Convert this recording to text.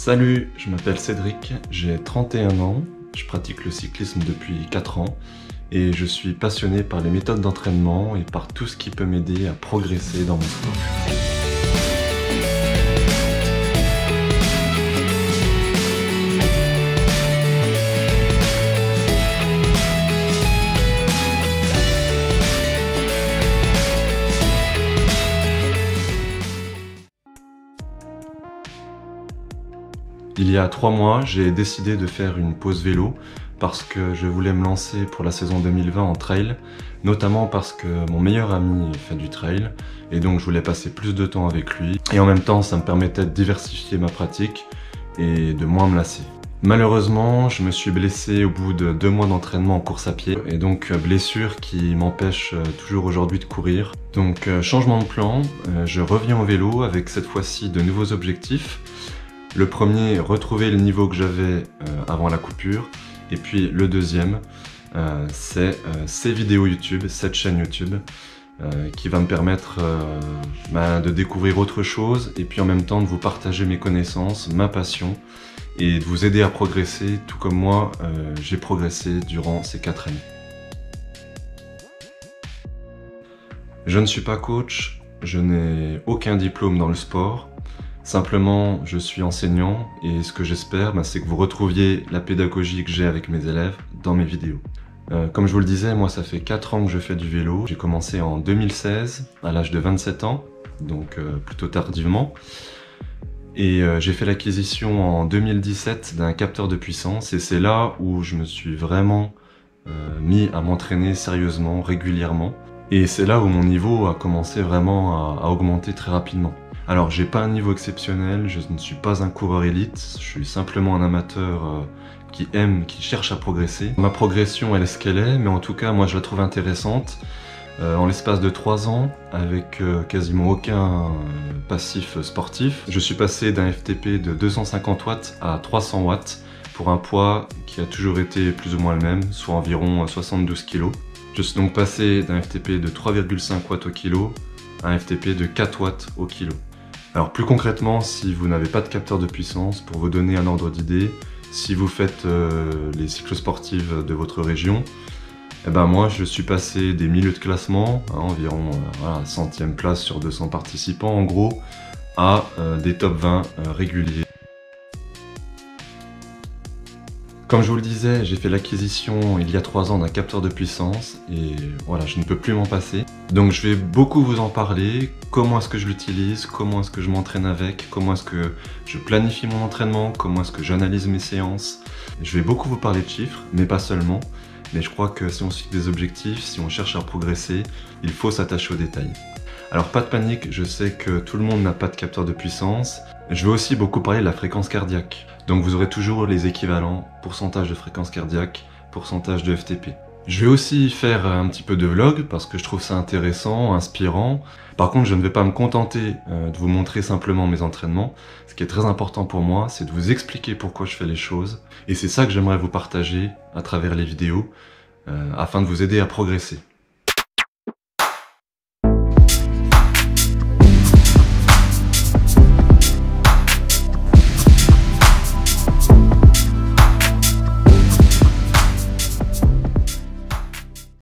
Salut, je m'appelle Cédric, j'ai 31 ans, je pratique le cyclisme depuis 4 ans et je suis passionné par les méthodes d'entraînement et par tout ce qui peut m'aider à progresser dans mon sport. Il y a 3 mois, j'ai décidé de faire une pause vélo parce que je voulais me lancer pour la saison 2020 en trail, notamment parce que mon meilleur ami fait du trail et donc je voulais passer plus de temps avec lui. Et en même temps, ça me permettait de diversifier ma pratique et de moins me lasser. Malheureusement, je me suis blessé au bout de 2 mois d'entraînement en course à pied et donc blessure qui m'empêche toujours aujourd'hui de courir. Donc changement de plan, je reviens au vélo avec cette fois-ci de nouveaux objectifs. Le premier, retrouver le niveau que j'avais avant la coupure. Et puis le deuxième, c'est ces vidéos YouTube, cette chaîne YouTube, qui va me permettre de découvrir autre chose et puis en même temps de vous partager mes connaissances, ma passion et de vous aider à progresser, tout comme moi, j'ai progressé durant ces 4 années. Je ne suis pas coach, je n'ai aucun diplôme dans le sport. Simplement, je suis enseignant et ce que j'espère, c'est que vous retrouviez la pédagogie que j'ai avec mes élèves dans mes vidéos. Comme je vous le disais, moi ça fait 4 ans que je fais du vélo. J'ai commencé en 2016, à l'âge de 27 ans, donc plutôt tardivement. Et j'ai fait l'acquisition en 2017 d'un capteur de puissance et c'est là où je me suis vraiment mis à m'entraîner sérieusement, régulièrement. Et c'est là où mon niveau a commencé vraiment à augmenter très rapidement. Alors j'ai pas un niveau exceptionnel, je ne suis pas un coureur élite, je suis simplement un amateur qui cherche à progresser. Ma progression elle est ce qu'elle est, mais en tout cas moi je la trouve intéressante. En l'espace de 3 ans, avec quasiment aucun passif sportif, je suis passé d'un FTP de 250 watts à 300 watts pour un poids qui a toujours été plus ou moins le même, soit environ 72 kg. Je suis donc passé d'un FTP de 3,5 watts au kilo à un FTP de 4 watts au kilo. Alors plus concrètement, si vous n'avez pas de capteur de puissance, pour vous donner un ordre d'idée, si vous faites les cyclosportives de votre région, moi je suis passé des milieux de classement, environ 100e place sur 200 participants en gros, à des top 20 réguliers. Comme je vous le disais, j'ai fait l'acquisition il y a 3 ans d'un capteur de puissance et voilà, je ne peux plus m'en passer. Donc je vais beaucoup vous en parler, comment est-ce que je l'utilise, comment est-ce que je m'entraîne avec, comment est-ce que je planifie mon entraînement, comment est-ce que j'analyse mes séances. Je vais beaucoup vous parler de chiffres, mais pas seulement. Mais je crois que si on suit des objectifs, si on cherche à progresser, il faut s'attacher aux détails. Alors pas de panique, je sais que tout le monde n'a pas de capteur de puissance. Je vais aussi beaucoup parler de la fréquence cardiaque. Donc vous aurez toujours les équivalents, pourcentage de fréquence cardiaque, pourcentage de FTP. Je vais aussi faire un petit peu de vlog parce que je trouve ça intéressant, inspirant. Par contre, je ne vais pas me contenter de vous montrer simplement mes entraînements. Ce qui est très important pour moi, c'est de vous expliquer pourquoi je fais les choses. Et c'est ça que j'aimerais vous partager à travers les vidéos afin de vous aider à progresser.